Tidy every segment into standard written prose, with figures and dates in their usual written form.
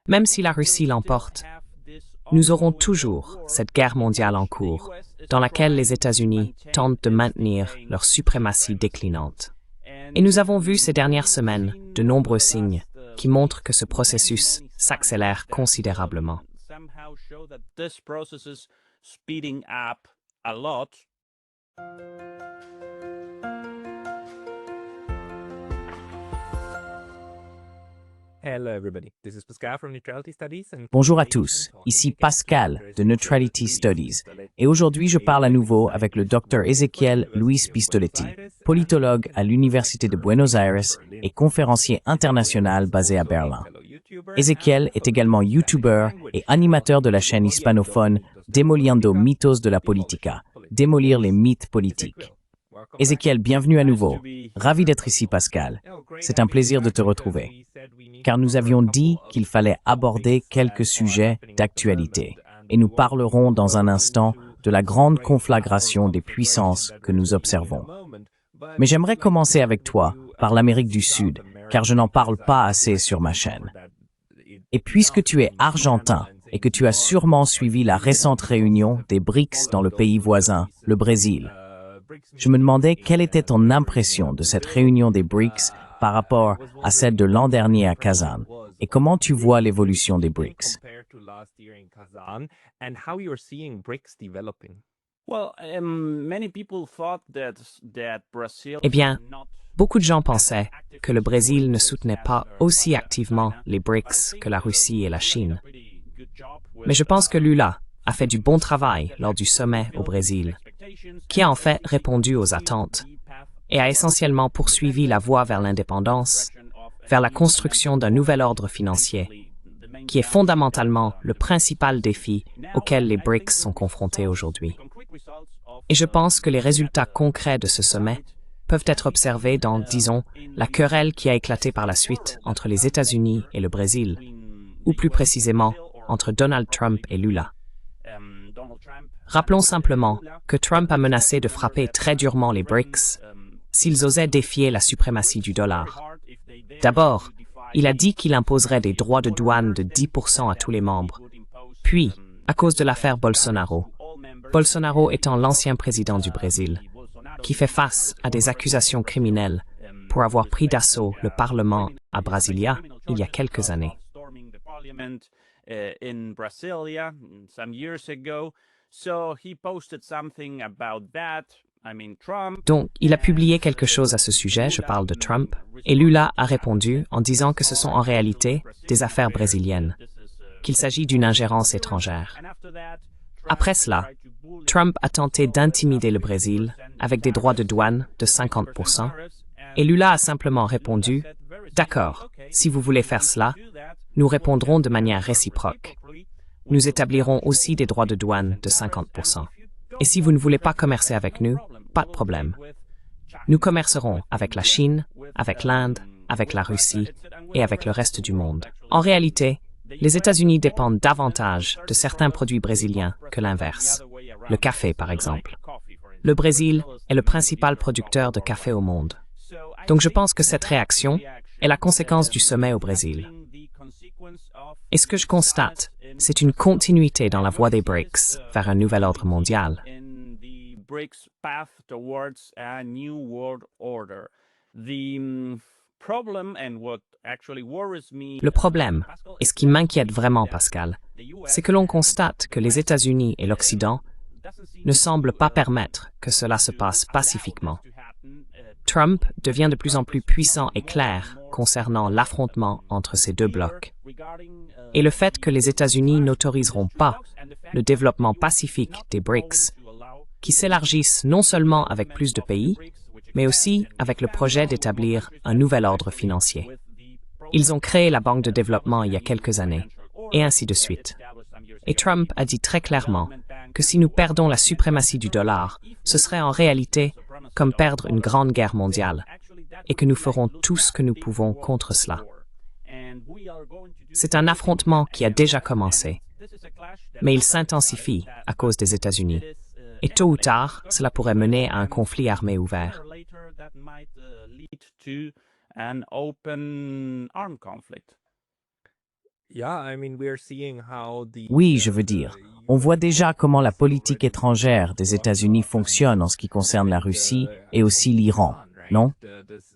Même si la Russie l'emporte, nous aurons toujours cette guerre mondiale en cours, dans laquelle les États-Unis tentent de maintenir leur suprématie déclinante. Et nous avons vu ces dernières semaines de nombreux signes qui montrent que ce processus s'accélère considérablement. Bonjour à tous, ici Pascal de Neutrality Studies, et aujourd'hui je parle à nouveau avec le Dr Ezequiel Luis Pistoletti, politologue à l'Université de Buenos Aires et conférencier international basé à Berlin. Ezequiel est également YouTuber et animateur de la chaîne hispanophone Demoliendo Mitos de la Política, démolir les mythes politiques. Ezequiel, bienvenue à nouveau. Ravi d'être ici, Pascal. C'est un plaisir de te retrouver. Car nous avions dit qu'il fallait aborder quelques sujets d'actualité. Et nous parlerons dans un instant de la grande conflagration des puissances que nous observons. Mais j'aimerais commencer avec toi par l'Amérique du Sud, car je n'en parle pas assez sur ma chaîne. Et puisque tu es argentin et que tu as sûrement suivi la récente réunion des BRICS dans le pays voisin, le Brésil, je me demandais quelle était ton impression de cette réunion des BRICS par rapport à celle de l'an dernier à Kazan, et comment tu vois l'évolution des BRICS. Eh bien, beaucoup de gens pensaient que le Brésil ne soutenait pas aussi activement les BRICS que la Russie et la Chine. Mais je pense que Lula a fait du bon travail lors du sommet au Brésil, qui a en fait répondu aux attentes et a essentiellement poursuivi la voie vers l'indépendance, vers la construction d'un nouvel ordre financier, qui est fondamentalement le principal défi auquel les BRICS sont confrontés aujourd'hui. Et je pense que les résultats concrets de ce sommet peuvent être observés dans, disons, la querelle qui a éclaté par la suite entre les États-Unis et le Brésil, ou plus précisément entre Donald Trump et Lula. Rappelons simplement que Trump a menacé de frapper très durement les BRICS s'ils osaient défier la suprématie du dollar. D'abord, il a dit qu'il imposerait des droits de douane de 10% à tous les membres. Puis, à cause de l'affaire Bolsonaro, Bolsonaro étant l'ancien président du Brésil, qui fait face à des accusations criminelles pour avoir pris d'assaut le Parlement à Brasilia il y a quelques années. Donc, il a publié quelque chose à ce sujet, je parle de Trump, et Lula a répondu en disant que ce sont en réalité des affaires brésiliennes, qu'il s'agit d'une ingérence étrangère. Après cela, Trump a tenté d'intimider le Brésil avec des droits de douane de 50%, et Lula a simplement répondu « D'accord, si vous voulez faire cela, nous répondrons de manière réciproque. Nous établirons aussi des droits de douane de 50%. Et si vous ne voulez pas commercer avec nous, pas de problème. Nous commercerons avec la Chine, avec l'Inde, avec la Russie et avec le reste du monde. En réalité, les États-Unis dépendent davantage de certains produits brésiliens que l'inverse. Le café, par exemple. Le Brésil est le principal producteur de café au monde. Donc je pense que cette réaction est la conséquence du sommet au Brésil. Et ce que je constate, c'est une continuité dans la voie des BRICS vers un nouvel ordre mondial. Le problème, et ce qui m'inquiète vraiment, Pascal, c'est que l'on constate que les États-Unis et l'Occident ne semblent pas permettre que cela se passe pacifiquement. Trump devient de plus en plus puissant et clair concernant l'affrontement entre ces deux blocs. Et le fait que les États-Unis n'autoriseront pas le développement pacifique des BRICS, qui s'élargissent non seulement avec plus de pays, mais aussi avec le projet d'établir un nouvel ordre financier. Ils ont créé la Banque de développement il y a quelques années, et ainsi de suite. Et Trump a dit très clairement que si nous perdons la suprématie du dollar, ce serait en réalité comme perdre une grande guerre mondiale, et que nous ferons tout ce que nous pouvons contre cela. C'est un affrontement qui a déjà commencé, mais il s'intensifie à cause des États-Unis. Et tôt ou tard, cela pourrait mener à un conflit armé ouvert. an open armed conflict. Oui, je veux dire, on voit déjà comment la politique étrangère des États-Unis fonctionne en ce qui concerne la Russie et aussi l'Iran, non?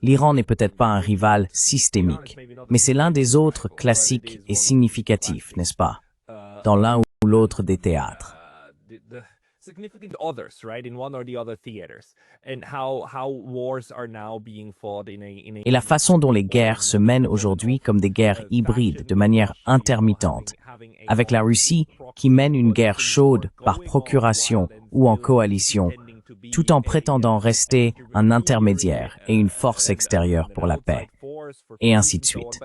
L'Iran n'est peut-être pas un rival systémique, mais c'est l'un des autres classiques et significatifs, n'est-ce pas? Dans l'un ou l'autre des théâtres. Significant others, right, in one or the other theaters, and how wars are now being fought in a Et la façon dont les guerres se mènent aujourd'hui comme des guerres hybrides, de manière intermittente, avec la Russie qui mène une guerre chaude par procuration ou en coalition, tout en prétendant rester un intermédiaire et une force extérieure pour la paix, et ainsi de suite.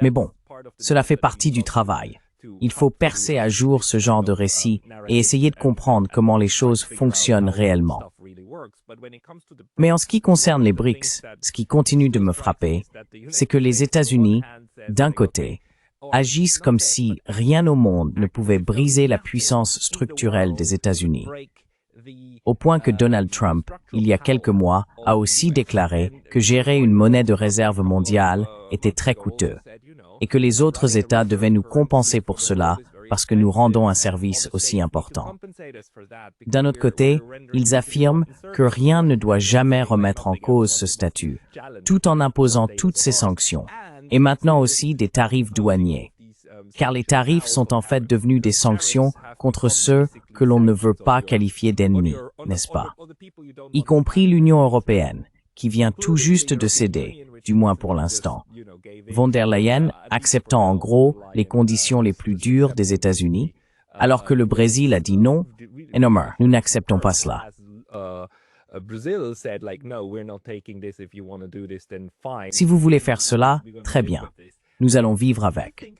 Mais bon, cela fait partie du travail. Il faut percer à jour ce genre de récit et essayer de comprendre comment les choses fonctionnent réellement. Mais en ce qui concerne les BRICS, ce qui continue de me frapper, c'est que les États-Unis, d'un côté, agissent comme si rien au monde ne pouvait briser la puissance structurelle des États-Unis, au point que Donald Trump, il y a quelques mois, a aussi déclaré que gérer une monnaie de réserve mondiale était très coûteux, et que les autres États devaient nous compenser pour cela parce que nous rendons un service aussi important. D'un autre côté, ils affirment que rien ne doit jamais remettre en cause ce statut, tout en imposant toutes ces sanctions, et maintenant aussi des tarifs douaniers. Car les tarifs sont en fait devenus des sanctions contre ceux que l'on ne veut pas qualifier d'ennemis, n'est-ce pas? Y compris l'Union européenne, qui vient tout juste de céder, du moins pour l'instant. Von der Leyen acceptant en gros les conditions les plus dures des États-Unis, alors que le Brésil a dit non, et non, nous n'acceptons pas cela. Si vous voulez faire cela, très bien. Nous allons vivre avec.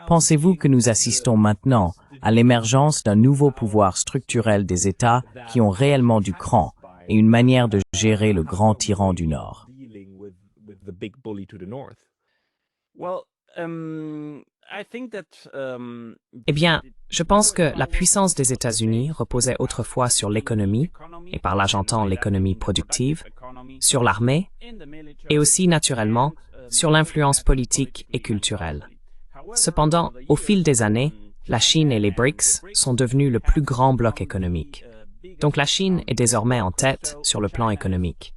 Pensez-vous que nous assistons maintenant à l'émergence d'un nouveau pouvoir structurel des États qui ont réellement du cran et une manière de gérer le grand tyran du Nord? Eh bien, je pense que la puissance des États-Unis reposait autrefois sur l'économie, et par là j'entends l'économie productive, sur l'armée, et aussi naturellement sur l'influence politique et culturelle. Cependant, au fil des années, la Chine et les BRICS sont devenus le plus grand bloc économique. Donc la Chine est désormais en tête sur le plan économique.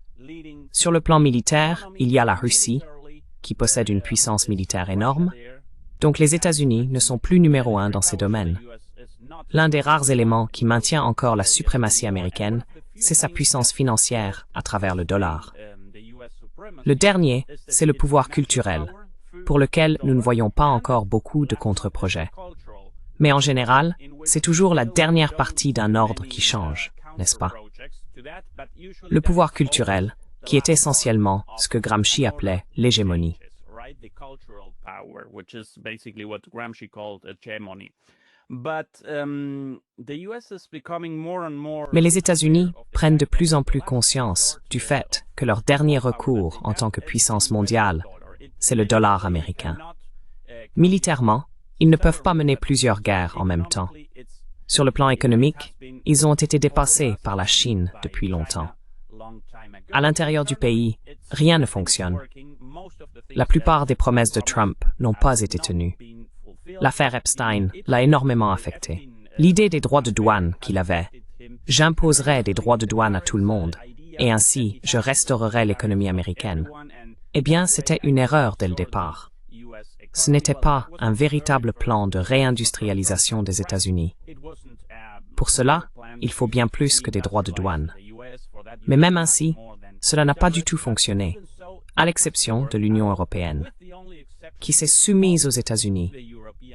Sur le plan militaire, il y a la Russie, qui possède une puissance militaire énorme. Donc les États-Unis ne sont plus numéro 1 dans ces domaines. L'un des rares éléments qui maintient encore la suprématie américaine, c'est sa puissance financière à travers le dollar. Le dernier, c'est le pouvoir culturel, pour lequel nous ne voyons pas encore beaucoup de contre-projets. Mais en général, c'est toujours la dernière partie d'un ordre qui change, n'est-ce pas? Le pouvoir culturel, qui est essentiellement ce que Gramsci appelait l'hégémonie. Mais les États-Unis prennent de plus en plus conscience du fait que leur dernier recours en tant que puissance mondiale, c'est le dollar américain. Militairement, ils ne peuvent pas mener plusieurs guerres en même temps. Sur le plan économique, ils ont été dépassés par la Chine depuis longtemps. À l'intérieur du pays, rien ne fonctionne. La plupart des promesses de Trump n'ont pas été tenues. L'affaire Epstein l'a énormément affecté. L'idée des droits de douane qu'il avait, j'imposerai des droits de douane à tout le monde, et ainsi je restaurerai l'économie américaine. Eh bien, c'était une erreur dès le départ. Ce n'était pas un véritable plan de réindustrialisation des États-Unis. Pour cela, il faut bien plus que des droits de douane. Mais même ainsi, cela n'a pas du tout fonctionné, à l'exception de l'Union européenne, qui s'est soumise aux États-Unis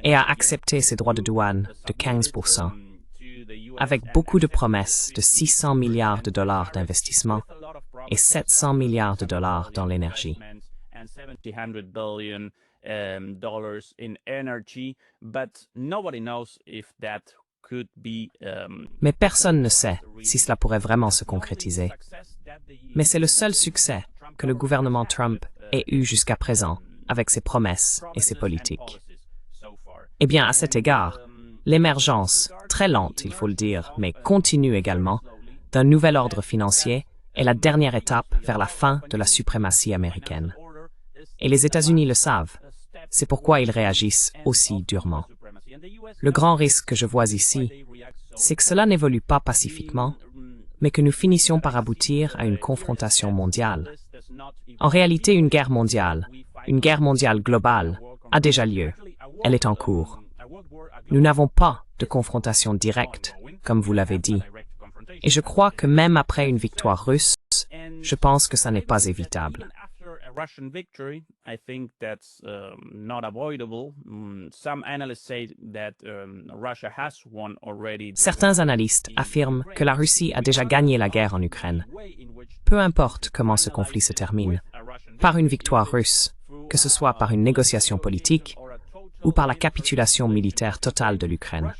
et a accepté ses droits de douane de 15%, avec beaucoup de promesses de 600 milliards de dollars d'investissement et 700 milliards de dollars dans l'énergie. Mais personne ne sait si cela pourrait vraiment se concrétiser. Mais c'est le seul succès que le gouvernement Trump ait eu jusqu'à présent avec ses promesses et ses politiques. Eh bien, à cet égard, l'émergence, très lente, il faut le dire, mais continue également, d'un nouvel ordre financier est la dernière étape vers la fin de la suprématie américaine. Et les États-Unis le savent. C'est pourquoi ils réagissent aussi durement. Le grand risque que je vois ici, c'est que cela n'évolue pas pacifiquement, mais que nous finissions par aboutir à une confrontation mondiale. En réalité, une guerre mondiale globale, a déjà lieu. Elle est en cours. Nous n'avons pas de confrontation directe, comme vous l'avez dit. Et je crois que même après une victoire russe, je pense que ça n'est pas évitable. Russian victory, I think that's not avoidable. Some analysts say that Russia has won already. Certains analystes affirment que la Russie a déjà gagné la guerre en Ukraine. Peu importe comment ce conflit se termine, par une victoire russe, que ce soit par une négociation politique ou par la capitulation militaire totale de l'Ukraine.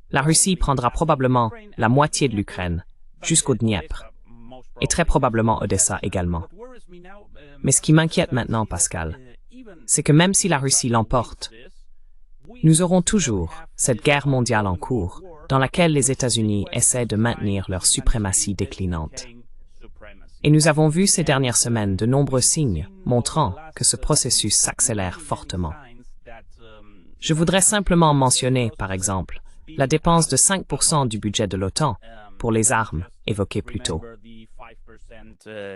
La Russie prendra probablement la moitié de l'Ukraine, jusqu'au Dniepr, et très probablement Odessa également. Mais ce qui m'inquiète maintenant, Pascal, c'est que même si la Russie l'emporte, nous aurons toujours cette guerre mondiale en cours, dans laquelle les États-Unis essaient de maintenir leur suprématie déclinante. Et nous avons vu ces dernières semaines de nombreux signes montrant que ce processus s'accélère fortement. Je voudrais simplement mentionner, par exemple, la dépense de 5% du budget de l'OTAN pour les armes évoquées plus tôt.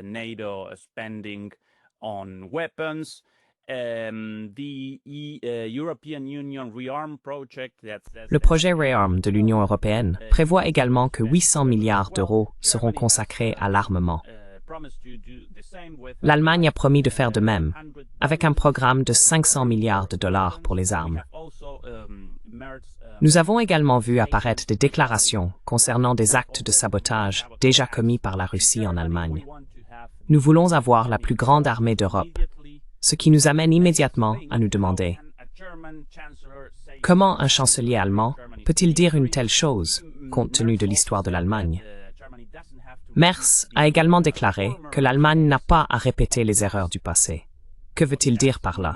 NATO spending on weapons, European Union ReArm project. Le projet ReArm de l'Union européenne prévoit également que 800 milliards d'euros seront consacrés à l'armement. L'Allemagne a promis de faire de même, avec un programme de 500 milliards de dollars pour les armes. Nous avons également vu apparaître des déclarations concernant des actes de sabotage déjà commis par la Russie en Allemagne. Nous voulons avoir la plus grande armée d'Europe, ce qui nous amène immédiatement à nous demander comment un chancelier allemand peut-il dire une telle chose, compte tenu de l'histoire de l'Allemagne? Merz a également déclaré que l'Allemagne n'a pas à répéter les erreurs du passé. Que veut-il dire par là?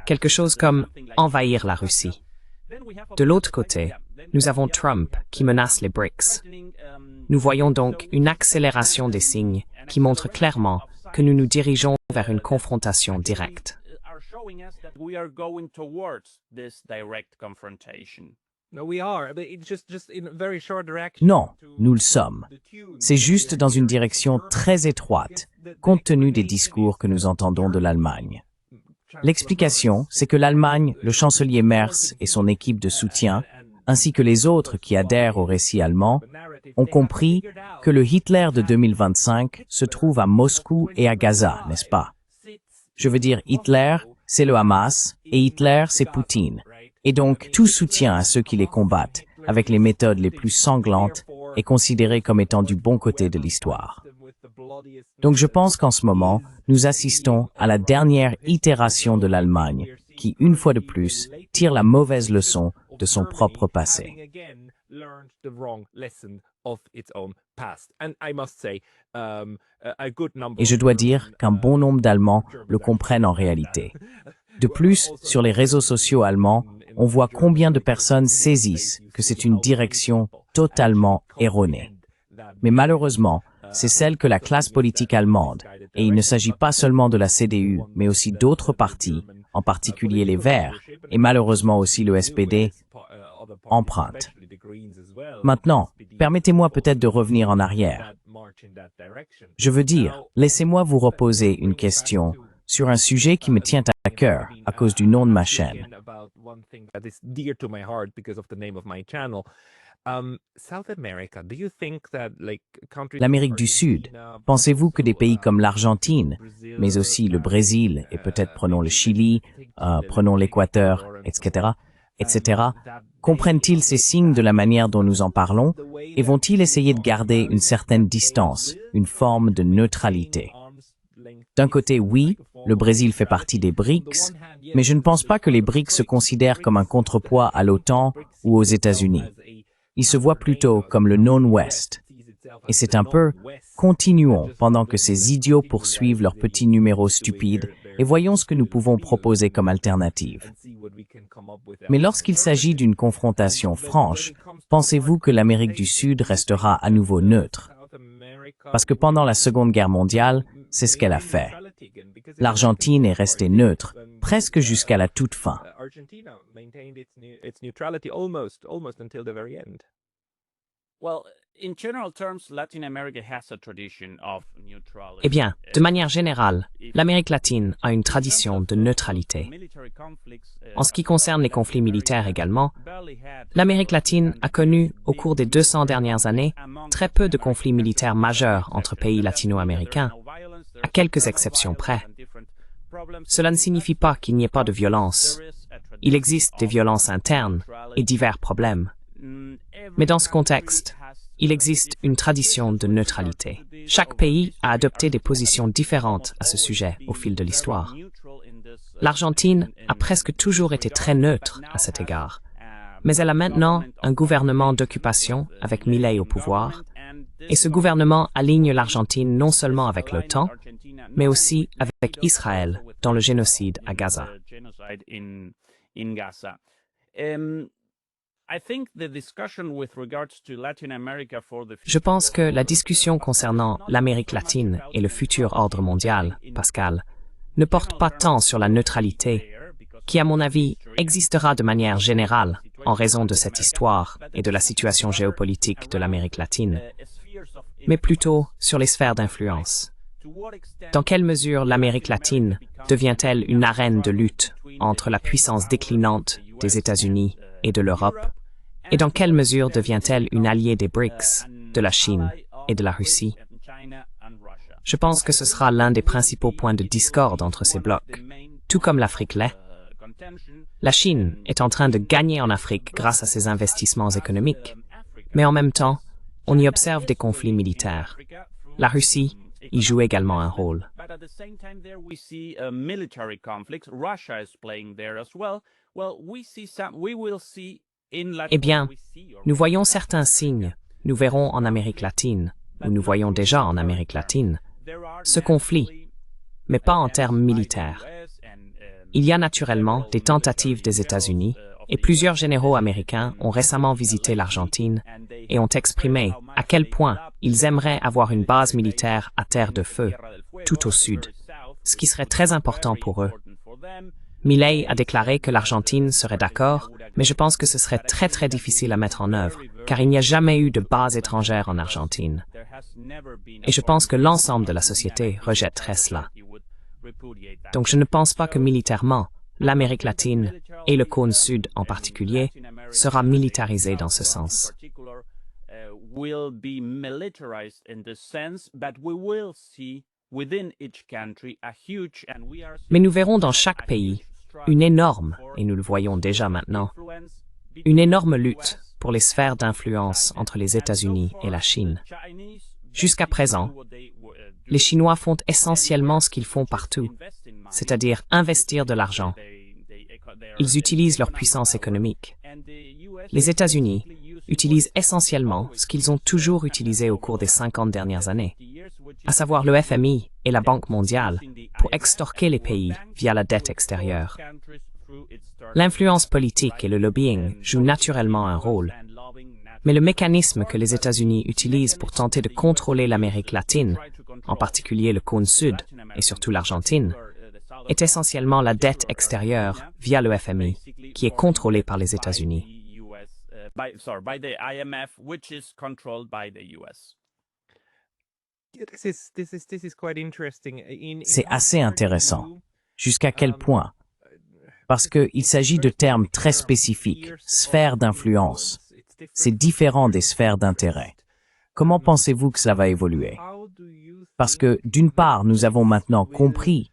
Quelque chose comme envahir la Russie. De l'autre côté, nous avons Trump qui menace les BRICS. Nous voyons donc une accélération des signes qui montrent clairement que nous nous dirigeons vers une confrontation directe. Non, nous le sommes. C'est juste dans une direction très étroite, compte tenu des discours que nous entendons de l'Allemagne. L'explication, c'est que l'Allemagne, le chancelier Merz et son équipe de soutien, ainsi que les autres qui adhèrent au récit allemand, ont compris que le Hitler de 2025 se trouve à Moscou et à Gaza, n'est-ce pas? Je veux dire, Hitler, c'est le Hamas, et Hitler, c'est Poutine. Et donc, tout soutien à ceux qui les combattent, avec les méthodes les plus sanglantes, est considéré comme étant du bon côté de l'histoire. Donc je pense qu'en ce moment, nous assistons à la dernière itération de l'Allemagne, qui, une fois de plus, tire la mauvaise leçon de son propre passé. Et je dois dire qu'un bon nombre d'Allemands le comprennent en réalité. De plus, sur les réseaux sociaux allemands, on voit combien de personnes saisissent que c'est une direction totalement erronée. Mais malheureusement, c'est celle que la classe politique allemande, et il ne s'agit pas seulement de la CDU, mais aussi d'autres partis, en particulier les Verts, et malheureusement aussi le SPD, emprunte. Maintenant, permettez-moi peut-être de revenir en arrière. Je veux dire, laissez-moi vous reposer une question sur un sujet qui me tient à cœur à cause du nom de ma chaîne. L'Amérique du Sud, pensez-vous que des pays comme l'Argentine, mais aussi le Brésil, et peut-être prenons le Chili, prenons l'Équateur, etc., comprennent-ils ces signes de la manière dont nous en parlons et vont-ils essayer de garder une certaine distance, une forme de neutralité? D'un côté, oui, le Brésil fait partie des BRICS, mais je ne pense pas que les BRICS se considèrent comme un contrepoids à l'OTAN ou aux États-Unis. Ils se voient plutôt comme le non-Ouest. Et c'est un peu « continuons pendant que ces idiots poursuivent leurs petits numéros stupides et voyons ce que nous pouvons proposer comme alternative. » Mais lorsqu'il s'agit d'une confrontation franche, pensez-vous que l'Amérique du Sud restera à nouveau neutre? parce que pendant la Seconde Guerre mondiale, c'est ce qu'elle a fait. L'Argentine est restée neutre, presque jusqu'à la toute fin. Eh bien, de manière générale, l'Amérique latine a une tradition de neutralité. En ce qui concerne les conflits militaires également, l'Amérique latine a connu, au cours des 200 dernières années, très peu de conflits militaires majeurs entre pays latino-américains, à quelques exceptions près. Cela ne signifie pas qu'il n'y ait pas de violence. Il existe des violences internes et divers problèmes. Mais dans ce contexte, il existe une tradition de neutralité. Chaque pays a adopté des positions différentes à ce sujet au fil de l'histoire. L'Argentine a presque toujours été très neutre à cet égard, mais elle a maintenant un gouvernement d'occupation avec Milei au pouvoir, et ce gouvernement aligne l'Argentine non seulement avec l'OTAN, mais aussi avec Israël dans le génocide à Gaza. Je pense que la discussion concernant l'Amérique latine et le futur ordre mondial, Pascal, ne porte pas tant sur la neutralité, qui, à mon avis, existera de manière générale en raison de cette histoire et de la situation géopolitique de l'Amérique latine, mais plutôt sur les sphères d'influence. Dans quelle mesure l'Amérique latine devient-elle une arène de lutte entre la puissance déclinante des États-Unis et de l'Europe, et dans quelle mesure devient-elle une alliée des BRICS, de la Chine et de la Russie? Je pense que ce sera l'un des principaux points de discorde entre ces blocs, tout comme l'Afrique l'est. La Chine est en train de gagner en Afrique grâce à ses investissements économiques, mais en même temps, on y observe des conflits militaires. La Russie y joue également un rôle. Eh bien, nous voyons certains signes, nous verrons en Amérique latine, ou nous voyons déjà en Amérique latine, ce conflit, mais pas en termes militaires. Il y a naturellement des tentatives des États-Unis, et plusieurs généraux américains ont récemment visité l'Argentine et ont exprimé à quel point ils aimeraient avoir une base militaire à terre de feu, tout au sud, ce qui serait très important pour eux. Milei a déclaré que l'Argentine serait d'accord, mais je pense que ce serait très difficile à mettre en œuvre, car il n'y a jamais eu de base étrangère en Argentine. Et je pense que l'ensemble de la société rejetterait cela. Donc je ne pense pas que militairement, l'Amérique latine, et le cône sud en particulier, sera militarisé dans ce sens. Mais nous verrons dans chaque pays une énorme, et nous le voyons déjà maintenant, une énorme lutte pour les sphères d'influence entre les États-Unis et la Chine. Jusqu'à présent, les Chinois font essentiellement ce qu'ils font partout, c'est-à-dire investir de l'argent. Ils utilisent leur puissance économique. Les États-Unis utilisent essentiellement ce qu'ils ont toujours utilisé au cours des 50 dernières années, à savoir le FMI et la Banque mondiale, pour extorquer les pays via la dette extérieure. L'influence politique et le lobbying jouent naturellement un rôle, mais le mécanisme que les États-Unis utilisent pour tenter de contrôler l'Amérique latine, en particulier le cône sud et surtout l'Argentine, est essentiellement la dette extérieure via le FMI, qui est contrôlée par les États-Unis. C'est assez intéressant. Jusqu'à quel point? Parce qu'il s'agit de termes très spécifiques, sphères d'influence. C'est différent des sphères d'intérêt. Comment pensez-vous que cela va évoluer? Parce que, d'une part, nous avons maintenant compris,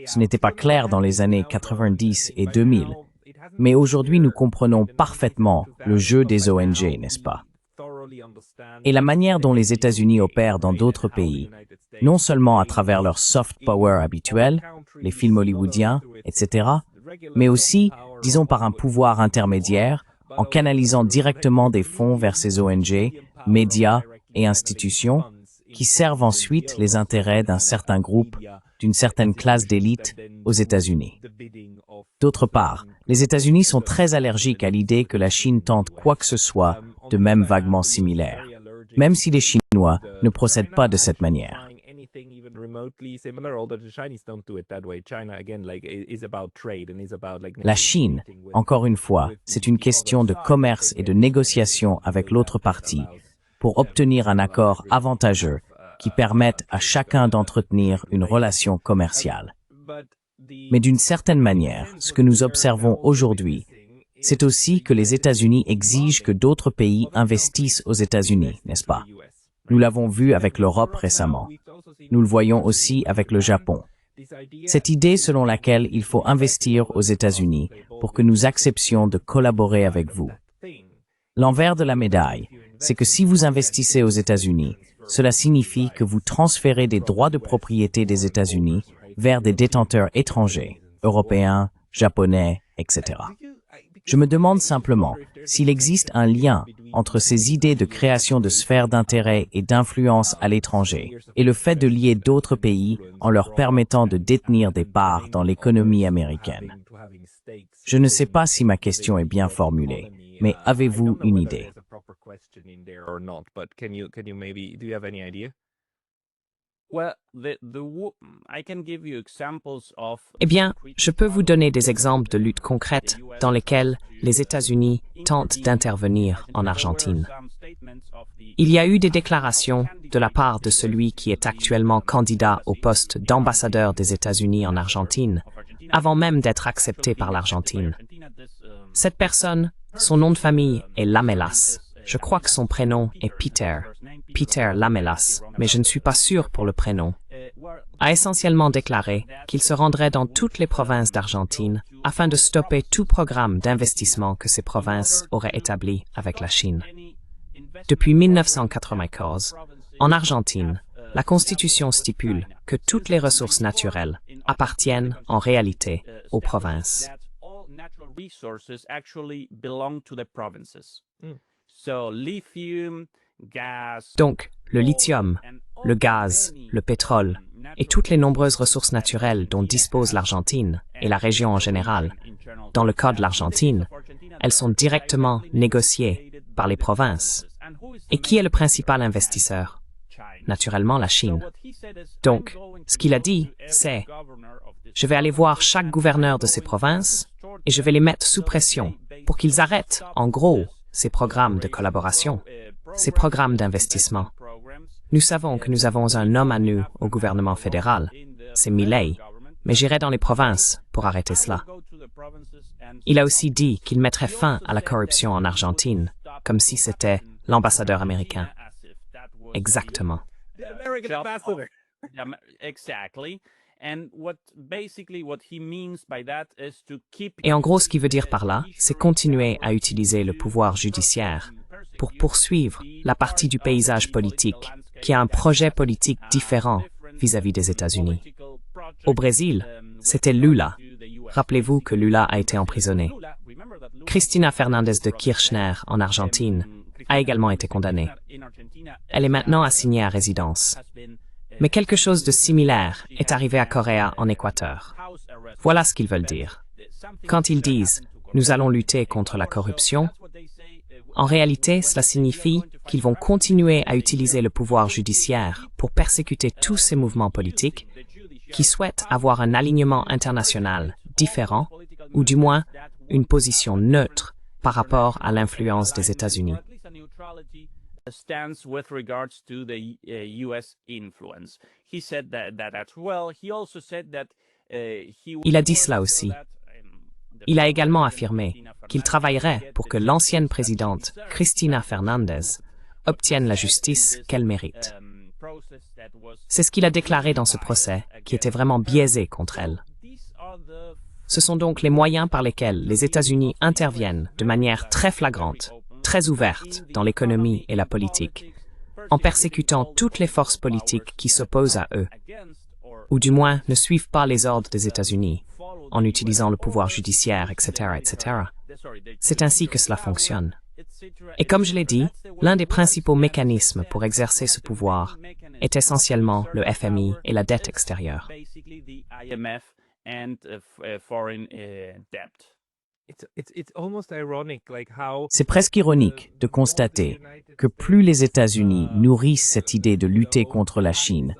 ce n'était pas clair dans les années 90 et 2000, mais aujourd'hui nous comprenons parfaitement le jeu des ONG, n'est-ce pas? Et la manière dont les États-Unis opèrent dans d'autres pays, non seulement à travers leur soft power habituel, les films hollywoodiens, etc., mais aussi, disons par un pouvoir intermédiaire, en canalisant directement des fonds vers ces ONG, médias et institutions, qui servent ensuite les intérêts d'un certain groupe, d'une certaine classe d'élite aux États-Unis. D'autre part, les États-Unis sont très allergiques à l'idée que la Chine tente quoi que ce soit de même vaguement similaire. même si les Chinois ne procèdent pas de cette manière. La Chine, encore une fois, c'est une question de commerce et de négociation avec l'autre partie pour obtenir un accord avantageux qui permette à chacun d'entretenir une relation commerciale. Mais d'une certaine manière, ce que nous observons aujourd'hui, c'est aussi que les États-Unis exigent que d'autres pays investissent aux États-Unis, n'est-ce pas? Nous l'avons vu avec l'Europe récemment. Nous le voyons aussi avec le Japon. Cette idée selon laquelle il faut investir aux États-Unis pour que nous acceptions de collaborer avec vous. L'envers de la médaille, c'est que si vous investissez aux États-Unis, cela signifie que vous transférez des droits de propriété des États-Unis vers des détenteurs étrangers, européens, japonais, etc. Je me demande simplement s'il existe un lien entre ces idées de création de sphères d'intérêt et d'influence à l'étranger et le fait de lier d'autres pays en leur permettant de détenir des parts dans l'économie américaine. Je ne sais pas si ma question est bien formulée, mais avez-vous une idée? Eh bien, je peux vous donner des exemples de luttes concrètes dans lesquelles les États-Unis tentent d'intervenir en Argentine. Il y a eu des déclarations de la part de celui qui est actuellement candidat au poste d'ambassadeur des États-Unis en Argentine, avant même d'être accepté par l'Argentine. Cette personne, son nom de famille est Lamelas. Je crois que son prénom est Peter Lamelas, mais je ne suis pas sûr pour le prénom, a essentiellement déclaré qu'il se rendrait dans toutes les provinces d'Argentine afin de stopper tout programme d'investissement que ces provinces auraient établi avec la Chine. Depuis 1994, en Argentine, la Constitution stipule que toutes les ressources naturelles appartiennent en réalité aux provinces. Donc, le lithium, le gaz, le pétrole et toutes les nombreuses ressources naturelles dont dispose l'Argentine et la région en général, dans le cas de l'Argentine, elles sont directement négociées par les provinces. Et qui est le principal investisseur? Naturellement, la Chine. Donc, ce qu'il a dit, c'est « Je vais aller voir chaque gouverneur de ces provinces et je vais les mettre sous pression pour qu'ils arrêtent, en gros, ces programmes de collaboration, ces programmes d'investissement. Nous savons que nous avons un homme à nous au gouvernement fédéral, c'est Milei, mais j'irai dans les provinces pour arrêter cela. » Il a aussi dit qu'il mettrait fin à la corruption en Argentine, comme si c'était l'ambassadeur américain. Exactement. Et en gros, ce qu'il veut dire par là, c'est continuer à utiliser le pouvoir judiciaire pour poursuivre la partie du paysage politique qui a un projet politique différent vis-à-vis des États-Unis. Au Brésil, c'était Lula. Rappelez-vous que Lula a été emprisonné. Cristina Fernández de Kirchner, en Argentine, a également été condamnée. Elle est maintenant assignée à résidence. Mais quelque chose de similaire est arrivé à Correa en Équateur. Voilà ce qu'ils veulent dire. Quand ils disent « nous allons lutter contre la corruption », en réalité, cela signifie qu'ils vont continuer à utiliser le pouvoir judiciaire pour persécuter tous ces mouvements politiques qui souhaitent avoir un alignement international différent, ou du moins une position neutre par rapport à l'influence des États-Unis. Il a dit cela aussi. Il a également affirmé qu'il travaillerait pour que l'ancienne présidente, Cristina Fernández, obtienne la justice qu'elle mérite. C'est ce qu'il a déclaré dans ce procès, qui était vraiment biaisé contre elle. Ce sont donc les moyens par lesquels les États-Unis interviennent de manière très flagrante, très ouverte dans l'économie et la politique, en persécutant toutes les forces politiques qui s'opposent à eux, ou du moins ne suivent pas les ordres des États-Unis, en utilisant le pouvoir judiciaire, etc., etc. C'est ainsi que cela fonctionne. Et comme je l'ai dit, l'un des principaux mécanismes pour exercer ce pouvoir est essentiellement le FMI et la dette extérieure. C'est presque ironique de constater que plus les États-Unis nourrissent cette idée de lutter contre la Chine,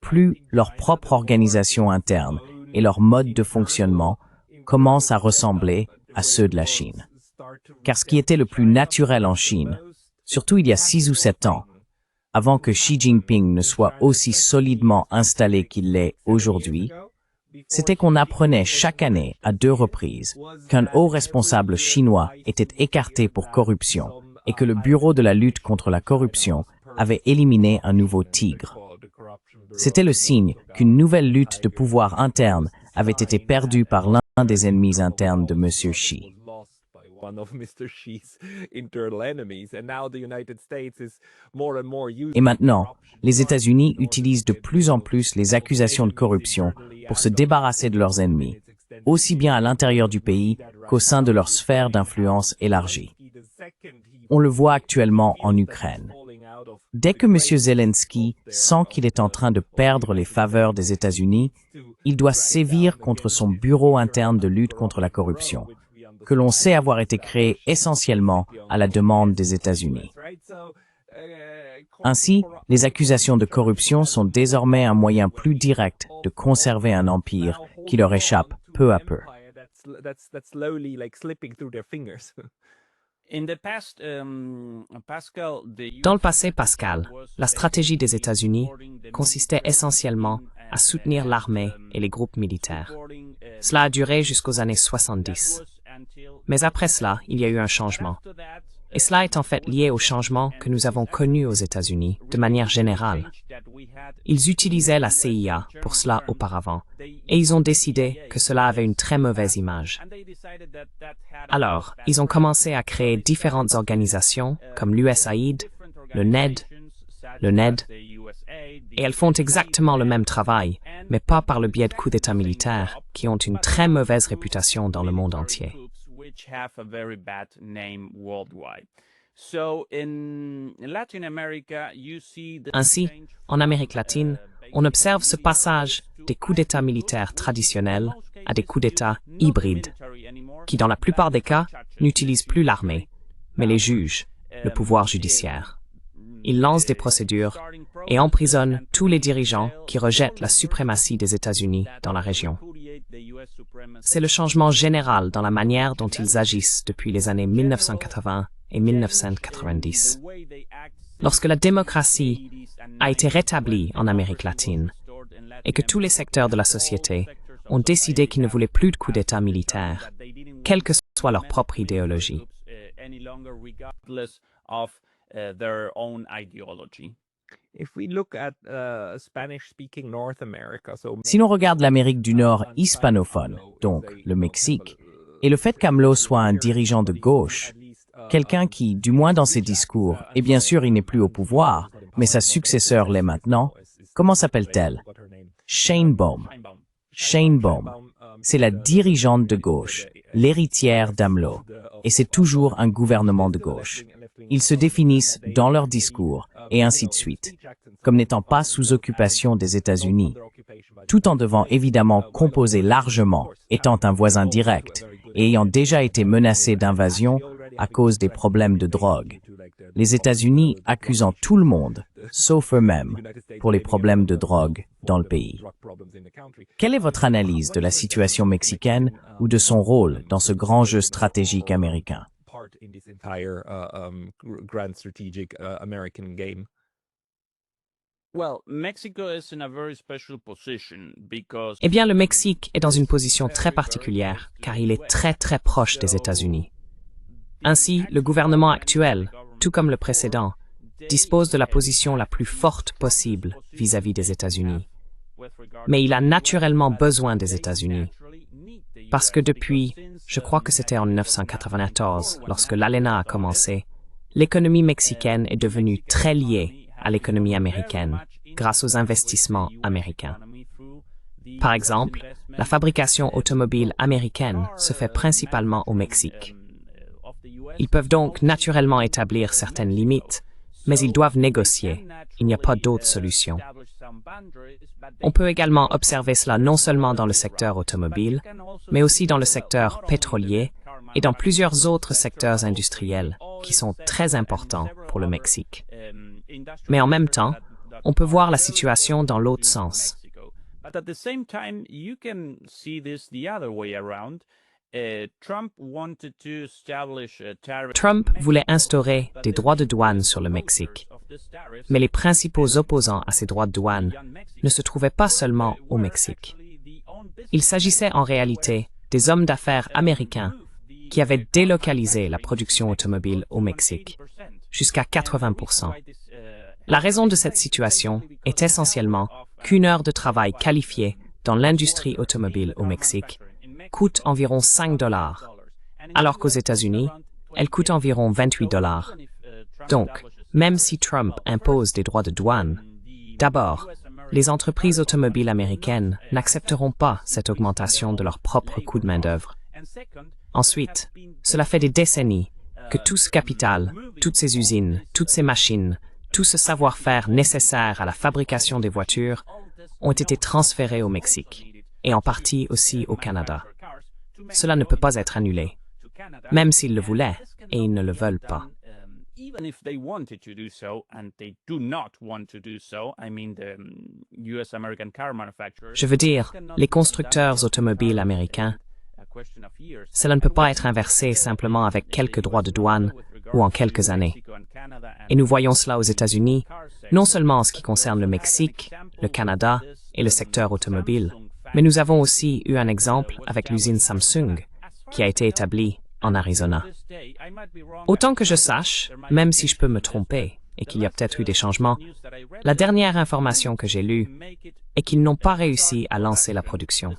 plus leur propre organisation interne et leur mode de fonctionnement commencent à ressembler à ceux de la Chine. Car ce qui était le plus naturel en Chine, surtout il y a 6 ou 7 ans, avant que Xi Jinping ne soit aussi solidement installé qu'il l'est aujourd'hui, c'était qu'on apprenait chaque année à 2 reprises qu'un haut responsable chinois était écarté pour corruption et que le Bureau de la lutte contre la corruption avait éliminé un nouveau tigre. C'était le signe qu'une nouvelle lutte de pouvoir interne avait été perdue par l'un des ennemis internes de M. Xi. Et maintenant, les États-Unis utilisent de plus en plus les accusations de corruption pour se débarrasser de leurs ennemis, aussi bien à l'intérieur du pays qu'au sein de leur sphère d'influence élargie. On le voit actuellement en Ukraine. Dès que M. Zelensky sent qu'il est en train de perdre les faveurs des États-Unis, il doit sévir contre son bureau interne de lutte contre la corruption, que l'on sait avoir été créé essentiellement à la demande des États-Unis. Ainsi, les accusations de corruption sont désormais un moyen plus direct de conserver un empire qui leur échappe peu à peu. Dans le passé, Pascal, la stratégie des États-Unis consistait essentiellement à soutenir l'armée et les groupes militaires. Cela a duré jusqu'aux années 70. Mais après cela, il y a eu un changement. Et cela est en fait lié au changement que nous avons connu aux États-Unis de manière générale. Ils utilisaient la CIA pour cela auparavant, et ils ont décidé que cela avait une très mauvaise image. Alors, ils ont commencé à créer différentes organisations comme l'USAID, le NED, et elles font exactement le même travail, mais pas par le biais de coups d'État militaires qui ont une très mauvaise réputation dans le monde entier. Ainsi, en Amérique latine, on observe ce passage des coups d'État militaires traditionnels à des coups d'État hybrides, qui dans la plupart des cas n'utilisent plus l'armée, mais les juges, le pouvoir judiciaire. Ils lancent des procédures et emprisonnent tous les dirigeants qui rejettent la suprématie des États-Unis dans la région. C'est le changement général dans la manière dont ils agissent depuis les années 1980 et 1990. Lorsque la démocratie a été rétablie en Amérique latine et que tous les secteurs de la société ont décidé qu'ils ne voulaient plus de coups d'État militaires, quelle que soit leur propre idéologie. Si l'on regarde l'Amérique du Nord hispanophone, donc le Mexique, et le fait qu'AMLO soit un dirigeant de gauche, quelqu'un qui, du moins dans ses discours, et bien sûr il n'est plus au pouvoir, mais sa successeur l'est maintenant, comment s'appelle-t-elle? Sheinbaum. Sheinbaum, c'est la dirigeante de gauche, l'héritière d'AMLO, et c'est toujours un gouvernement de gauche. Ils se définissent dans leur discours, et ainsi de suite, comme n'étant pas sous occupation des États-Unis, tout en devant évidemment composer largement, étant un voisin direct, et ayant déjà été menacé d'invasion à cause des problèmes de drogue. Les États-Unis accusant tout le monde, sauf eux-mêmes, pour les problèmes de drogue dans le pays. Quelle est votre analyse de la situation mexicaine ou de son rôle dans ce grand jeu stratégique américain? Eh bien, le Mexique est dans une position très particulière, car il est très très proche des États-Unis. Ainsi, le gouvernement actuel, tout comme le précédent, dispose de la position la plus forte possible vis-à-vis des États-Unis. Mais il a naturellement besoin des États-Unis. Parce que depuis, je crois que c'était en 1994, lorsque l'ALENA a commencé, l'économie mexicaine est devenue très liée à l'économie américaine, grâce aux investissements américains. Par exemple, la fabrication automobile américaine se fait principalement au Mexique. Ils peuvent donc naturellement établir certaines limites, mais ils doivent négocier. Il n'y a pas d'autre solution. On peut également observer cela non seulement dans le secteur automobile, mais aussi dans le secteur pétrolier, et dans plusieurs autres secteurs industriels qui sont très importants pour le Mexique. Mais en même temps, on peut voir la situation dans l'autre sens. Trump voulait instaurer des droits de douane sur le Mexique, mais les principaux opposants à ces droits de douane ne se trouvaient pas seulement au Mexique. Il s'agissait en réalité des hommes d'affaires américains qui avaient délocalisé la production automobile au Mexique, jusqu'à 80%. La raison de cette situation est essentiellement qu'une heure de travail qualifiée dans l'industrie automobile au Mexique coûte environ 5 $, alors qu'aux États-Unis, elle coûte environ 28 $. Donc, même si Trump impose des droits de douane, d'abord, les entreprises automobiles américaines n'accepteront pas cette augmentation de leur propre coût de main-d'œuvre. Ensuite, cela fait des décennies que tout ce capital, toutes ces usines, toutes ces machines, tout ce savoir-faire nécessaire à la fabrication des voitures ont été transférés au Mexique, et en partie aussi au Canada. Cela ne peut pas être annulé, même s'ils le voulaient, et ils ne le veulent pas. Je veux dire, les constructeurs automobiles américains, cela ne peut pas être inversé simplement avec quelques droits de douane ou en quelques années. Et nous voyons cela aux États-Unis, non seulement en ce qui concerne le Mexique, le Canada et le secteur automobile, mais nous avons aussi eu un exemple avec l'usine Samsung, qui a été établie en Arizona. Autant que je sache, même si je peux me tromper et qu'il y a peut-être eu des changements, la dernière information que j'ai lue est qu'ils n'ont pas réussi à lancer la production.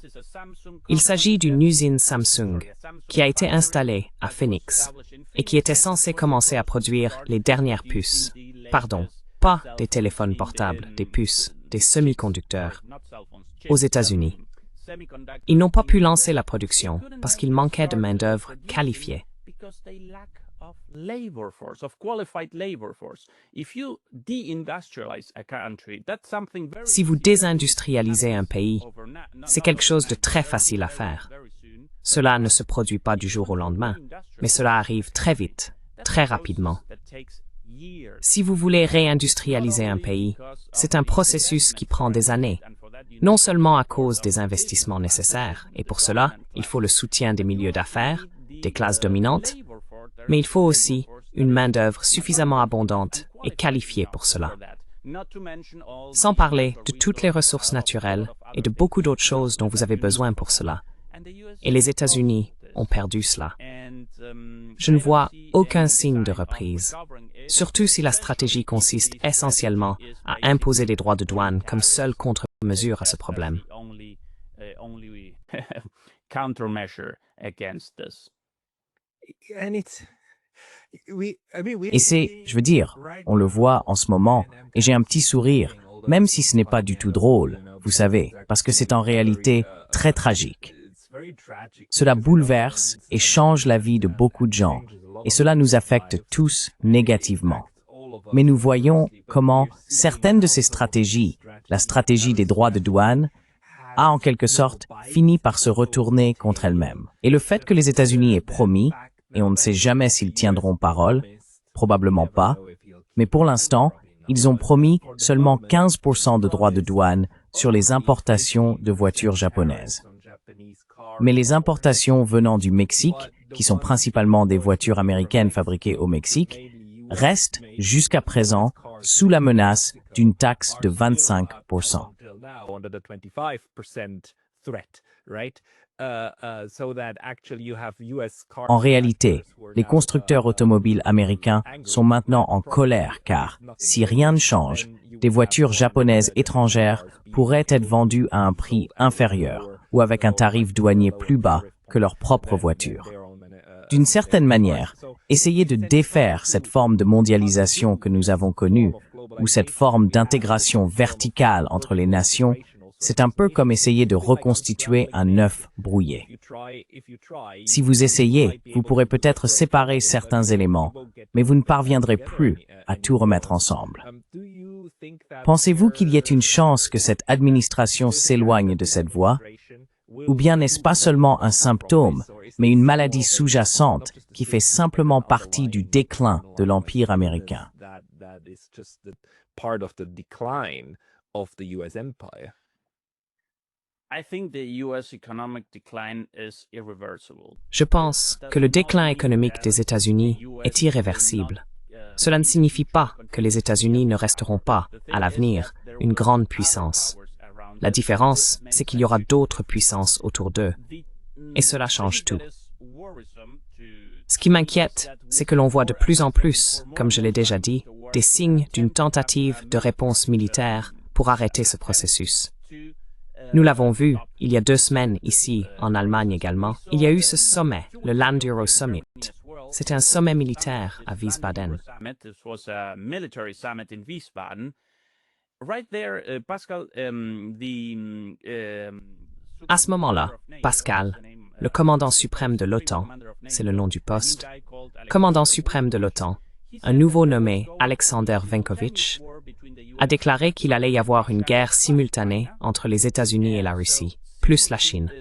Il s'agit d'une usine Samsung qui a été installée à Phoenix et qui était censée commencer à produire les dernières puces. Pardon, pas des téléphones portables, des puces, des semi-conducteurs, aux États-Unis. Ils n'ont pas pu lancer la production parce qu'il manquait de main-d'œuvre qualifiée. Si vous désindustrialisez un pays, c'est quelque chose de très facile à faire. Cela ne se produit pas du jour au lendemain, mais cela arrive très vite, très rapidement. Si vous voulez réindustrialiser un pays, c'est un processus qui prend des années, non seulement à cause des investissements nécessaires, et pour cela, il faut le soutien des milieux d'affaires, des classes dominantes, mais il faut aussi une main-d'œuvre suffisamment abondante et qualifiée pour cela. Sans parler de toutes les ressources naturelles et de beaucoup d'autres choses dont vous avez besoin pour cela. Et les États-Unis ont perdu cela. Je ne vois aucun signe de reprise, surtout si la stratégie consiste essentiellement à imposer des droits de douane comme seule contre-mesure à ce problème. Et c'est, je veux dire, on le voit en ce moment, et j'ai un petit sourire, même si ce n'est pas du tout drôle, vous savez, parce que c'est en réalité très tragique. Cela bouleverse et change la vie de beaucoup de gens, et cela nous affecte tous négativement. Mais nous voyons comment certaines de ces stratégies, la stratégie des droits de douane, a en quelque sorte fini par se retourner contre elle-même. Et le fait que les États-Unis aient promis, et on ne sait jamais s'ils tiendront parole, probablement pas, mais pour l'instant, ils ont promis seulement 15% de droits de douane sur les importations de voitures japonaises. Mais les importations venant du Mexique, qui sont principalement des voitures américaines fabriquées au Mexique, restent jusqu'à présent sous la menace d'une taxe de 25%. En réalité, les constructeurs automobiles américains sont maintenant en colère car, si rien ne change, des voitures japonaises étrangères pourraient être vendues à un prix inférieur ou avec un tarif douanier plus bas que leurs propres voitures. D'une certaine manière, essayer de défaire cette forme de mondialisation que nous avons connue, ou cette forme d'intégration verticale entre les nations, c'est un peu comme essayer de reconstituer un œuf brouillé. Si vous essayez, vous pourrez peut-être séparer certains éléments, mais vous ne parviendrez plus à tout remettre ensemble. Pensez-vous qu'il y ait une chance que cette administration s'éloigne de cette voie? Ou bien n'est-ce pas seulement un symptôme, mais une maladie sous-jacente qui fait simplement partie du déclin de l'Empire américain? Je pense que le déclin économique des États-Unis est irréversible. Cela ne signifie pas que les États-Unis ne resteront pas, à l'avenir, une grande puissance. La différence, c'est qu'il y aura d'autres puissances autour d'eux. Et cela change tout. Ce qui m'inquiète, c'est que l'on voit de plus en plus, comme je l'ai déjà dit, des signes d'une tentative de réponse militaire pour arrêter ce processus. Nous l'avons vu il y a 2 semaines ici, en Allemagne également. Il y a eu ce sommet, le Land Euro Summit. C'était un sommet militaire à Wiesbaden. À ce moment-là, Pascal, le commandant suprême de l'OTAN, c'est le nom du poste, commandant suprême de l'OTAN, un nouveau nommé Alexander Venkovitch, a déclaré qu'il allait y avoir une guerre simultanée entre les États-Unis et la Russie, plus la Chine.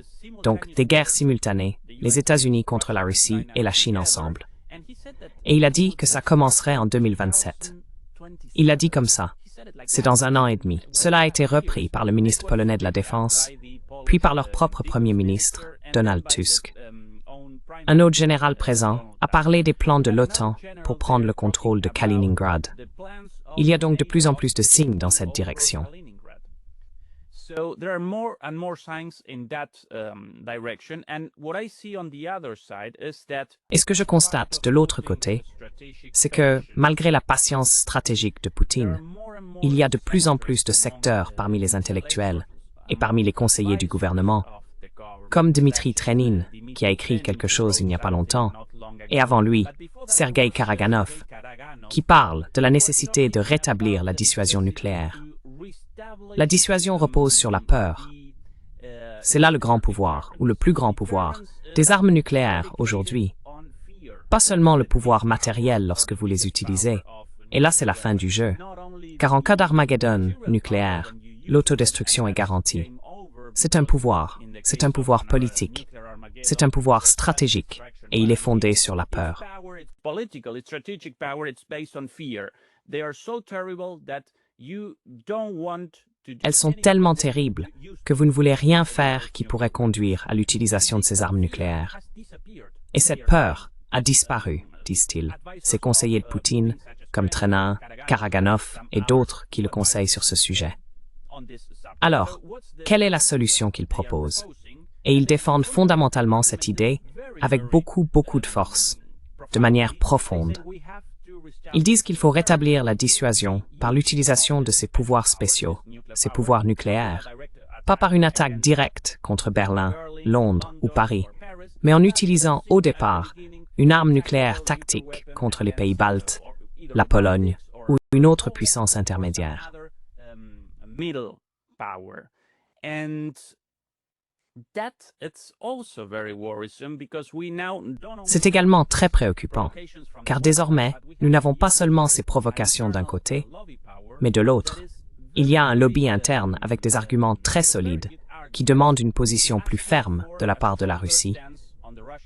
Donc, des guerres simultanées, les États-Unis contre la Russie et la Chine ensemble. Et il a dit que ça commencerait en 2027. Il l'a dit comme ça. C'est dans 1 an et demi. Cela a été repris par le ministre polonais de la Défense, puis par leur propre Premier ministre, Donald Tusk. Un autre général présent a parlé des plans de l'OTAN pour prendre le contrôle de Kaliningrad. Il y a donc de plus en plus de signes dans cette direction. Et ce que je constate de l'autre côté, c'est que, malgré la patience stratégique de Poutine, il y a de plus en plus de secteurs parmi les intellectuels et parmi les conseillers du gouvernement, comme Dmitri Trenin, qui a écrit quelque chose il n'y a pas longtemps, et avant lui, Sergei Karaganov, qui parle de la nécessité de rétablir la dissuasion nucléaire. La dissuasion repose sur la peur. C'est là le grand pouvoir, ou le plus grand pouvoir, des armes nucléaires aujourd'hui. Pas seulement le pouvoir matériel lorsque vous les utilisez, et là c'est la fin du jeu, car en cas d'Armageddon nucléaire, l'autodestruction est garantie. C'est un pouvoir politique, c'est un pouvoir stratégique, et il est fondé sur la peur. Elles sont tellement terribles que vous ne voulez rien faire qui pourrait conduire à l'utilisation de ces armes nucléaires. Et cette peur a disparu, disent-ils, ces conseillers de Poutine, comme Trenin, Karaganov et d'autres qui le conseillent sur ce sujet. Alors, quelle est la solution qu'ils proposent? Et ils défendent fondamentalement cette idée avec beaucoup de force, de manière profonde. Ils disent qu'il faut rétablir la dissuasion par l'utilisation de ces pouvoirs spéciaux, ces pouvoirs nucléaires, pas par une attaque directe contre Berlin, Londres ou Paris, mais en utilisant au départ une arme nucléaire tactique contre les pays baltes, la Pologne ou une autre puissance intermédiaire. C'est également très préoccupant, car désormais, nous n'avons pas seulement ces provocations d'un côté, mais de l'autre. Il y a un lobby interne avec des arguments très solides qui demandent une position plus ferme de la part de la Russie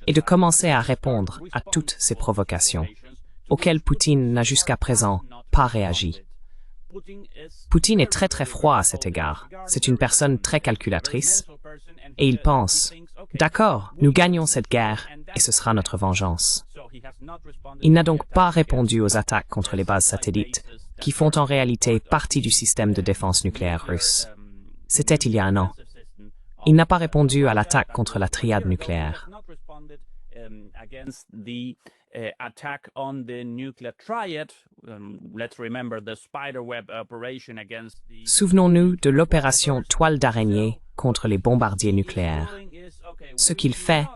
et de commencer à répondre à toutes ces provocations, auxquelles Poutine n'a jusqu'à présent pas réagi. Poutine est très froid à cet égard. C'est une personne très calculatrice et il pense « D'accord, nous gagnons cette guerre et ce sera notre vengeance ». Il n'a donc pas répondu aux attaques contre les bases satellites qui font en réalité partie du système de défense nucléaire russe. C'était il y a 1 an. Il n'a pas répondu à l'attaque contre la triade nucléaire. Souvenons-nous de l'opération Toile d'araignée contre les bombardiers nucléaires. Ce qu'il fait,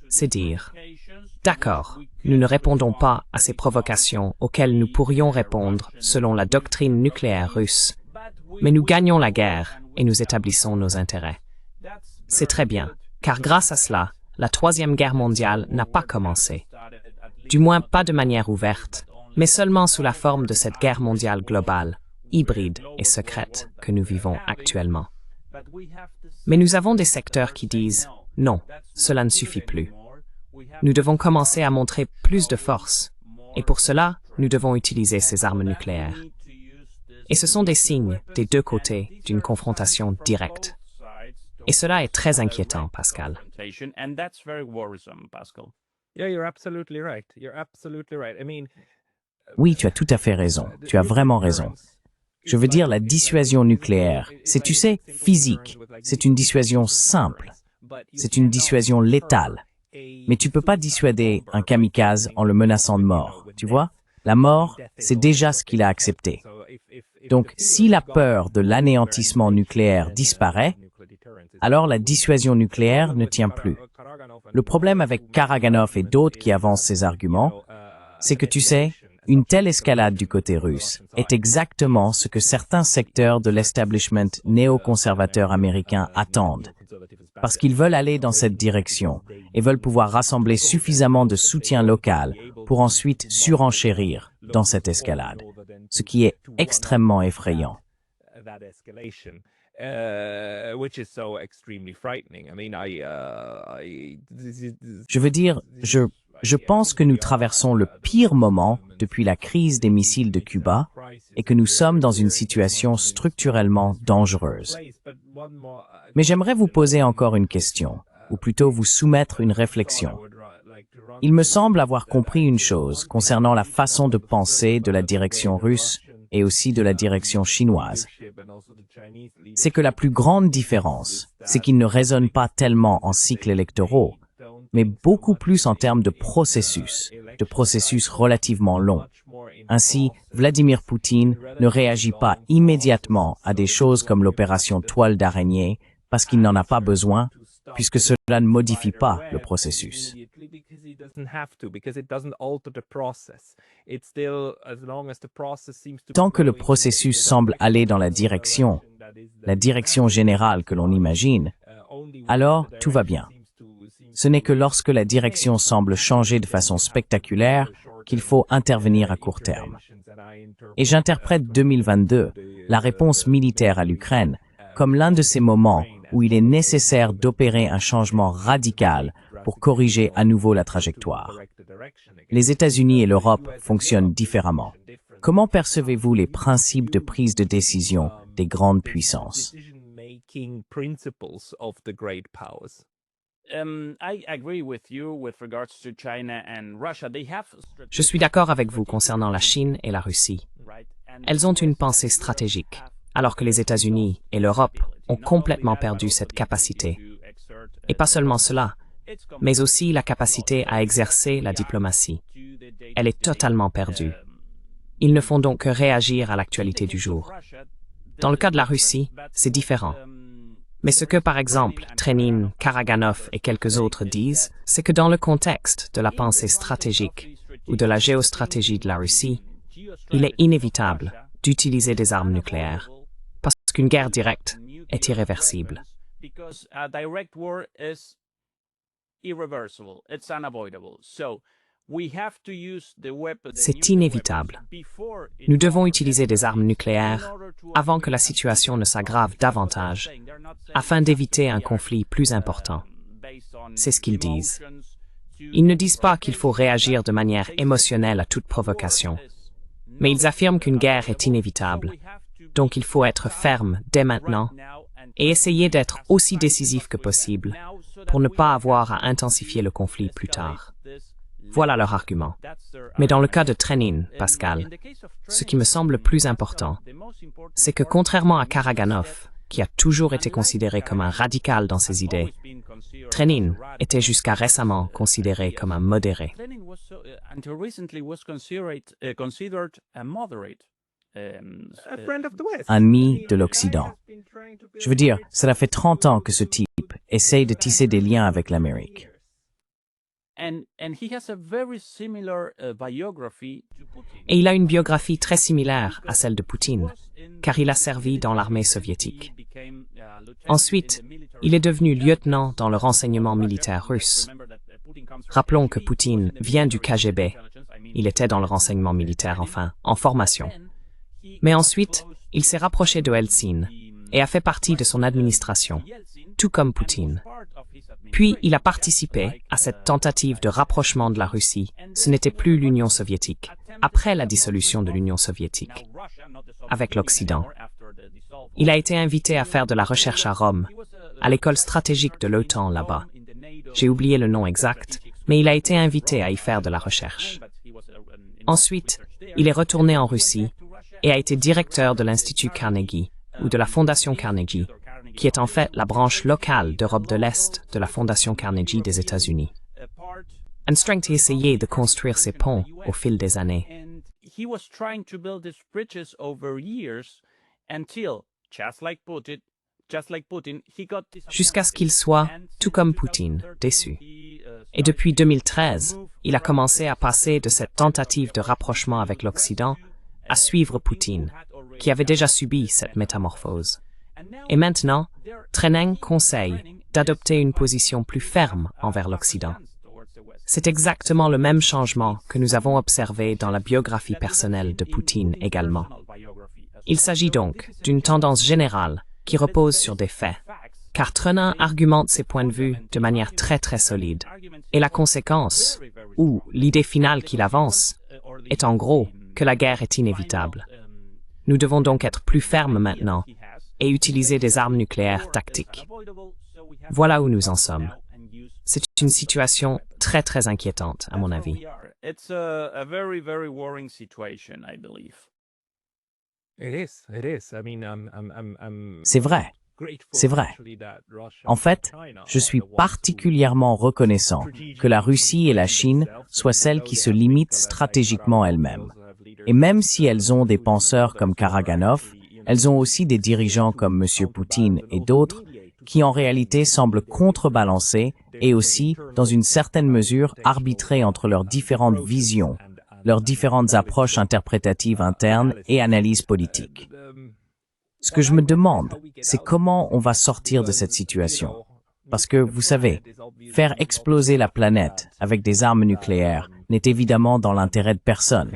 c'est dire « D'accord, nous ne répondons pas à ces provocations auxquelles nous pourrions répondre selon la doctrine nucléaire russe, mais nous gagnons la guerre et nous établissons nos intérêts. » C'est très bien, car grâce à cela, la Troisième Guerre mondiale n'a pas commencé. Du moins pas de manière ouverte, mais seulement sous la forme de cette guerre mondiale globale, hybride et secrète que nous vivons actuellement. Mais nous avons des secteurs qui disent « Non, cela ne suffit plus. Nous devons commencer à montrer plus de force. Et pour cela, nous devons utiliser ces armes nucléaires. » Et ce sont des signes des deux côtés d'une confrontation directe. Et cela est très inquiétant, Pascal. Yeah, you're absolutely right. You're absolutely right. I mean, Oui, tu as tout à fait raison. Tu as vraiment raison. Je veux dire, la dissuasion nucléaire, c'est, tu sais, physique. C'est une dissuasion simple. C'est une dissuasion létale. Mais tu peux pas dissuader un kamikaze en le menaçant de mort. Tu vois? La mort, c'est déjà ce qu'il a accepté. Donc, si la peur de l'anéantissement nucléaire disparaît, alors la dissuasion nucléaire ne tient plus. Le problème avec Karaganov et d'autres qui avancent ces arguments, c'est que tu sais, une telle escalade du côté russe est exactement ce que certains secteurs de l'establishment néoconservateur américain attendent, parce qu'ils veulent aller dans cette direction et veulent pouvoir rassembler suffisamment de soutien local pour ensuite surenchérir dans cette escalade, ce qui est extrêmement effrayant. Which is so extremely frightening. I mean, Je veux dire, je pense que nous traversons le pire moment depuis la crise des missiles de Cuba et que nous sommes dans une situation structurellement dangereuse. Mais j'aimerais vous poser encore une question, ou plutôt vous soumettre une réflexion. Il me semble avoir compris une chose concernant la façon de penser de la direction russe et aussi de la direction chinoise. C'est que la plus grande différence, c'est qu'ils ne raisonnent pas tellement en cycles électoraux, mais beaucoup plus en termes de processus relativement longs. Ainsi, Vladimir Poutine ne réagit pas immédiatement à des choses comme l'opération Toile d'araignée parce qu'il n'en a pas besoin, puisque cela ne modifie pas le processus. Tant que le processus semble aller dans la direction générale que l'on imagine, alors tout va bien. Ce n'est que lorsque la direction semble changer de façon spectaculaire qu'il faut intervenir à court terme. Et j'interprète 2022, la réponse militaire à l'Ukraine, comme l'un de ces moments où il est nécessaire d'opérer un changement radical pour corriger à nouveau la trajectoire. Les États-Unis et l'Europe fonctionnent différemment. Comment percevez-vous les principes de prise de décision des grandes puissances? Je suis d'accord avec vous concernant la Chine et la Russie. Elles ont une pensée stratégique, alors que les États-Unis et l'Europe ont complètement perdu cette capacité. Et pas seulement cela, mais aussi la capacité à exercer la diplomatie. Elle est totalement perdue. Ils ne font donc que réagir à l'actualité du jour. Dans le cas de la Russie, c'est différent. Mais ce que, par exemple, Trenin, Karaganov et quelques autres disent, c'est que dans le contexte de la pensée stratégique ou de la géostratégie de la Russie, il est inévitable d'utiliser des armes nucléaires, parce qu'une guerre directe est irréversible. C'est inévitable. Nous devons utiliser des armes nucléaires avant que la situation ne s'aggrave davantage, afin d'éviter un conflit plus important. C'est ce qu'ils disent. Ils ne disent pas qu'il faut réagir de manière émotionnelle à toute provocation, mais ils affirment qu'une guerre est inévitable. Donc il faut être ferme dès maintenant et essayer d'être aussi décisif que possible pour ne pas avoir à intensifier le conflit plus tard. Voilà leur argument. Mais dans le cas de Trenin, Pascal, ce qui me semble le plus important, c'est que contrairement à Karaganov, qui a toujours été considéré comme un radical dans ses idées, Trenin était jusqu'à récemment considéré comme un modéré. Ami de l'Occident. Je veux dire, cela fait 30 ans que ce type essaye de tisser des liens avec l'Amérique. Et il a une biographie très similaire à celle de Poutine, car il a servi dans l'armée soviétique. Ensuite, il est devenu lieutenant dans le renseignement militaire russe. Rappelons que Poutine vient du KGB. Il était dans le renseignement militaire, enfin, en formation. Mais ensuite, il s'est rapproché de Eltsine et a fait partie de son administration, tout comme Poutine. Puis il a participé à cette tentative de rapprochement de la Russie. Ce n'était plus l'Union soviétique, après la dissolution de l'Union soviétique, avec l'Occident. Il a été invité à faire de la recherche à Rome, à l'école stratégique de l'OTAN là-bas. J'ai oublié le nom exact, mais il a été invité à y faire de la recherche. Ensuite, il est retourné en Russie et a été directeur de l'Institut Carnegie, ou de la Fondation Carnegie, qui est en fait la branche locale d'Europe de l'Est de la Fondation Carnegie des États-Unis. Anstrengt a essayé de construire ces ponts au fil des années. Jusqu'à ce qu'il soit, tout comme Poutine, déçu. Et depuis 2013, il a commencé à passer de cette tentative de rapprochement avec l'Occident à suivre Poutine, qui avait déjà subi cette métamorphose. Et maintenant, Treneng conseille d'adopter une position plus ferme envers l'Occident. C'est exactement le même changement que nous avons observé dans la biographie personnelle de Poutine également. Il s'agit donc d'une tendance générale qui repose sur des faits, car Treneng argumente ses points de vue de manière très solide. Et la conséquence, ou l'idée finale qu'il avance, est en gros que la guerre est inévitable. Nous devons donc être plus fermes maintenant et utiliser des armes nucléaires tactiques. Voilà où nous en sommes. C'est une situation très inquiétante, à mon avis. C'est vrai. C'est vrai. En fait, je suis particulièrement reconnaissant que la Russie et la Chine soient celles qui se limitent stratégiquement elles-mêmes. Et même si elles ont des penseurs comme Karaganov, elles ont aussi des dirigeants comme M. Poutine et d'autres qui en réalité semblent contrebalancer et aussi, dans une certaine mesure, arbitrer entre leurs différentes visions, leurs différentes approches interprétatives internes et analyses politiques. Ce que je me demande, c'est comment on va sortir de cette situation. Parce que, vous savez, faire exploser la planète avec des armes nucléaires n'est évidemment dans l'intérêt de personne,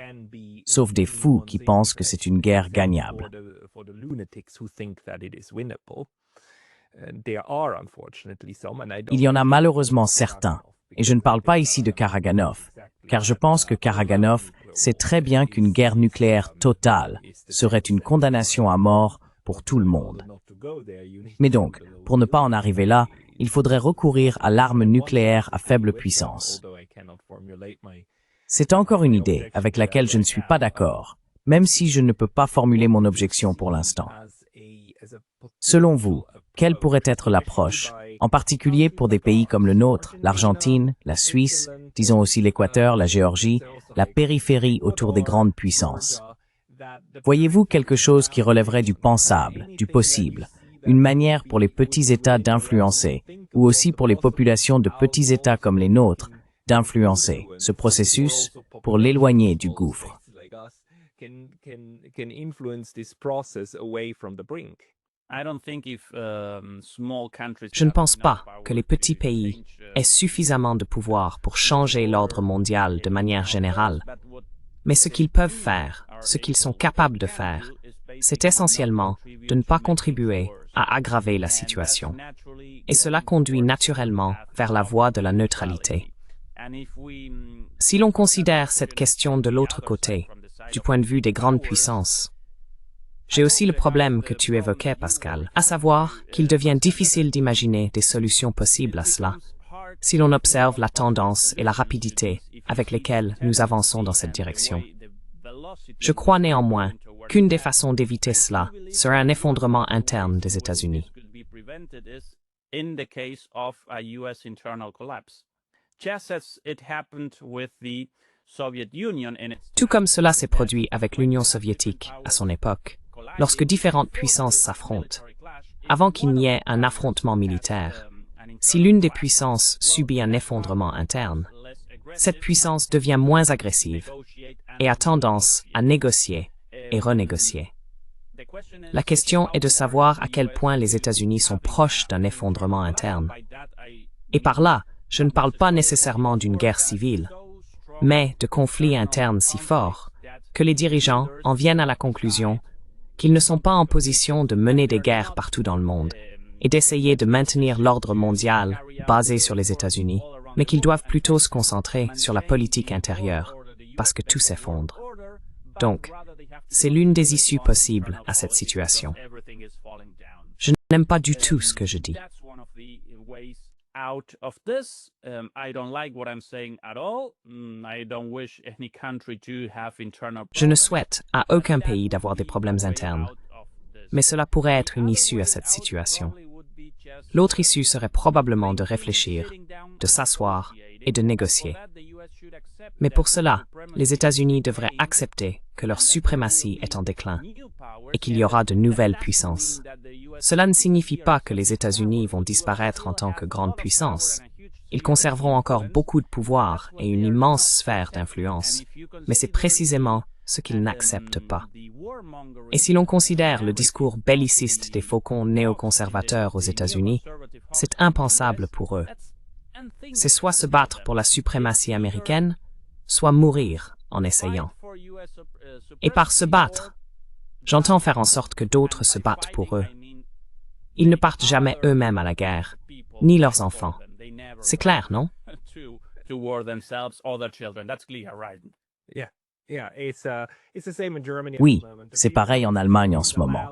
sauf des fous qui pensent que c'est une guerre gagnable. Il y en a malheureusement certains, et je ne parle pas ici de Karaganov, car je pense que Karaganov sait très bien qu'une guerre nucléaire totale serait une condamnation à mort pour tout le monde. Mais donc, pour ne pas en arriver là, il faudrait recourir à l'arme nucléaire à faible puissance. C'est encore une idée avec laquelle je ne suis pas d'accord, même si je ne peux pas formuler mon objection pour l'instant. Selon vous, quelle pourrait être l'approche, en particulier pour des pays comme le nôtre, l'Argentine, la Suisse, disons aussi l'Équateur, la Géorgie, la périphérie autour des grandes puissances? Voyez-vous quelque chose qui relèverait du pensable, du possible, une manière pour les petits États d'influencer, ou aussi pour les populations de petits États comme les nôtres, d'influencer ce processus pour l'éloigner du gouffre? Je ne pense pas que les petits pays aient suffisamment de pouvoir pour changer l'ordre mondial de manière générale. Mais ce qu'ils peuvent faire, ce qu'ils sont capables de faire, c'est essentiellement de ne pas contribuer à aggraver la situation. Et cela conduit naturellement vers la voie de la neutralité. Si l'on considère cette question de l'autre côté, du point de vue des grandes puissances, j'ai aussi le problème que tu évoquais, Pascal, à savoir qu'il devient difficile d'imaginer des solutions possibles à cela, si l'on observe la tendance et la rapidité avec lesquelles nous avançons dans cette direction. Je crois néanmoins qu'une des façons d'éviter cela serait un effondrement interne des États-Unis. Tout comme cela s'est produit avec l'Union soviétique à son époque, lorsque différentes puissances s'affrontent, avant qu'il n'y ait un affrontement militaire. Si l'une des puissances subit un effondrement interne, cette puissance devient moins agressive et a tendance à négocier et renégocier. La question est de savoir à quel point les États-Unis sont proches d'un effondrement interne. Et par là, je ne parle pas nécessairement d'une guerre civile, mais de conflits internes si forts que les dirigeants en viennent à la conclusion qu'ils ne sont pas en position de mener des guerres partout dans le monde et d'essayer de maintenir l'ordre mondial basé sur les États-Unis, mais qu'ils doivent plutôt se concentrer sur la politique intérieure, parce que tout s'effondre. Donc, c'est l'une des issues possibles à cette situation. Je n'aime pas du tout ce que je dis. Out of this, I don't like what I'm saying at all. I don't wish any country to have internal problems. Je ne souhaite à aucun pays d'avoir des problèmes internes, mais cela pourrait être une issue à cette situation. L'autre issue serait probablement de réfléchir, de s'asseoir et de négocier. Mais pour cela, les États-Unis devraient accepter que leur suprématie est en déclin et qu'il y aura de nouvelles puissances. Cela ne signifie pas que les États-Unis vont disparaître en tant que grande puissance. Ils conserveront encore beaucoup de pouvoir et une immense sphère d'influence, mais c'est précisément ce qu'ils n'acceptent pas. Et si l'on considère le discours belliciste des faucons néoconservateurs aux États-Unis, c'est impensable pour eux. C'est soit se battre pour la suprématie américaine, soit mourir en essayant. Et par se battre, j'entends faire en sorte que d'autres se battent pour eux. Ils ne partent jamais eux-mêmes à la guerre, ni leurs enfants. C'est clair, non? Oui, c'est pareil en Allemagne en ce moment.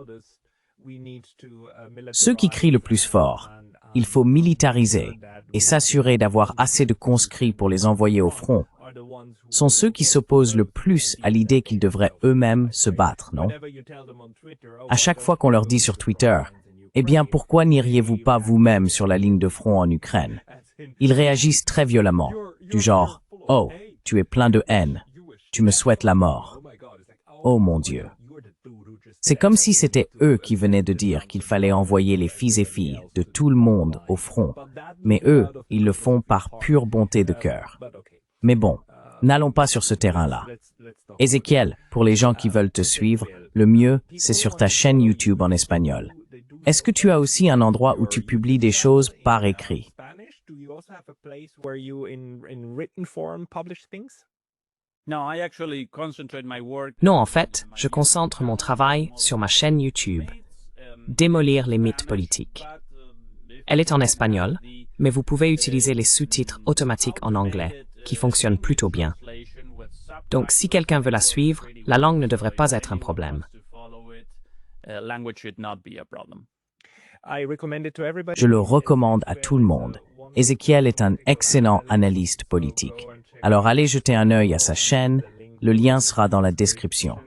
Ceux qui crient le plus fort, il faut militariser et s'assurer d'avoir assez de conscrits pour les envoyer au front, sont ceux qui s'opposent le plus à l'idée qu'ils devraient eux-mêmes se battre, non? À chaque fois qu'on leur dit sur Twitter, « Eh bien, pourquoi n'iriez-vous pas vous-même sur la ligne de front en Ukraine ?» Ils réagissent très violemment, du genre « Oh, tu es plein de haine, tu me souhaites la mort. Oh mon Dieu. » C'est comme si c'était eux qui venaient de dire qu'il fallait envoyer les fils et filles de tout le monde au front, mais eux, ils le font par pure bonté de cœur. Mais bon, n'allons pas sur ce terrain-là. Ézéchiel, pour les gens qui veulent te suivre, le mieux, c'est sur ta chaîne YouTube en espagnol. Est-ce que tu as aussi un endroit où tu publies des choses par écrit? Non, en fait, je concentre mon travail sur ma chaîne YouTube, Démolir les mythes politiques. Elle est en espagnol, mais vous pouvez utiliser les sous-titres automatiques en anglais, qui fonctionnent plutôt bien. Donc, si quelqu'un veut la suivre, la langue ne devrait pas être un problème. Je le recommande à tout le monde. Ézéchiel est un excellent analyste politique. Alors allez jeter un œil à sa chaîne, le lien sera dans la description.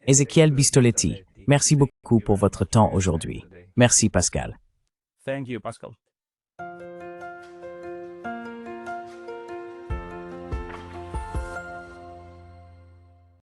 Ézéchiel Bistoletti, merci beaucoup pour votre temps aujourd'hui. Merci Pascal. Thank you, Pascal.